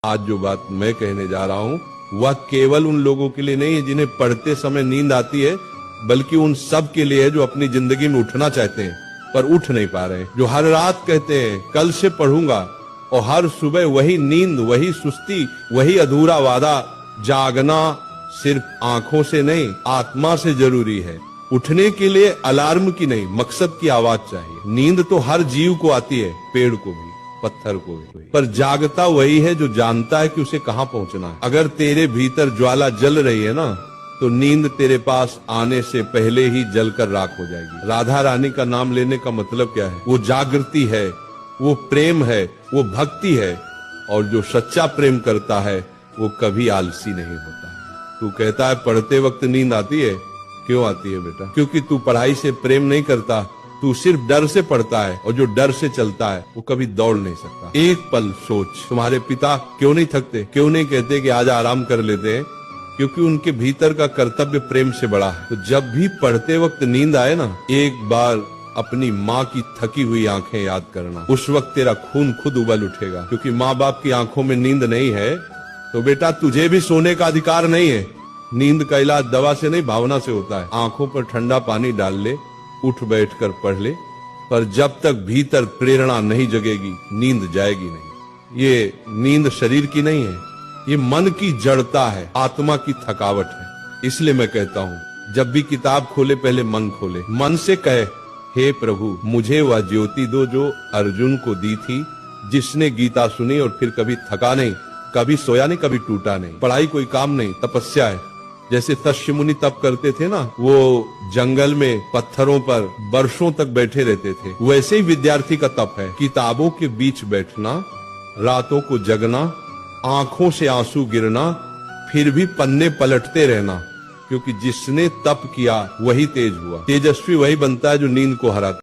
आज जो बात मैं कहने जा रहा हूँ वह केवल उन लोगों के लिए नहीं है जिन्हें पढ़ते समय नींद आती है, बल्कि उन सब के लिए है जो अपनी जिंदगी में उठना चाहते हैं पर उठ नहीं पा रहे हैं, जो हर रात कहते हैं कल से पढ़ूंगा, और हर सुबह वही नींद, वही सुस्ती, वही अधूरा वादा। जागना सिर्फ आंखों से नहीं, आत्मा से जरूरी है। उठने के लिए अलार्म की नहीं, मकसद की आवाज चाहिए। नींद तो हर जीव को आती है, पेड़ को भी, पत्थर को भी, पर जागता वही है जो जानता है कि उसे कहाँ पहुंचना है। अगर तेरे भीतर ज्वाला जल रही है ना, तो नींद तेरे पास आने से पहले ही जलकर राख हो जाएगी। राधा रानी का नाम लेने का मतलब क्या है? वो जागृति है, वो प्रेम है, वो भक्ति है, और जो सच्चा प्रेम करता है वो कभी आलसी नहीं होता। तू कहता है पढ़ते वक्त नींद आती है, क्यों आती है बेटा? क्योंकि तू पढ़ाई से प्रेम नहीं करता, तू सिर्फ डर से पढ़ता है, और जो डर से चलता है वो कभी दौड़ नहीं सकता। एक पल सोच, तुम्हारे पिता क्यों नहीं थकते? क्यों नहीं कहते कि आज आराम कर लेते हैं? क्योंकि उनके भीतर का कर्तव्य प्रेम से बड़ा है। तो जब भी पढ़ते वक्त नींद आए ना, एक बार अपनी माँ की थकी हुई आंखें याद करना। उस वक्त तेरा खून खुद उबल उठेगा, क्योंकि माँ बाप की आंखों में नींद नहीं है तो बेटा तुझे भी सोने का अधिकार नहीं है। नींद का इलाज दवा से नहीं, भावना से होता है। आंखों पर ठंडा पानी डाल ले, उठ बैठकर पढ़ ले, पर जब तक भीतर प्रेरणा नहीं जगेगी नींद जाएगी नहीं। ये नींद शरीर की नहीं है, ये मन की जड़ता है, आत्मा की थकावट है। इसलिए मैं कहता हूँ जब भी किताब खोले पहले मन खोले, मन से कहे हे प्रभु मुझे वह ज्योति दो जो अर्जुन को दी थी, जिसने गीता सुनी और फिर कभी थका नहीं, कभी सोया नहीं, कभी टूटा नहीं। पढ़ाई कोई काम नहीं, तपस्या है। जैसे तस्य मुनि तप करते थे ना, वो जंगल में पत्थरों पर वर्षों तक बैठे रहते थे, वैसे ही विद्यार्थी का तप है। किताबों के बीच बैठना, रातों को जगना, आंखों से आंसू गिरना, फिर भी पन्ने पलटते रहना, क्योंकि जिसने तप किया वही तेज हुआ। तेजस्वी वही बनता है जो नींद को हराता।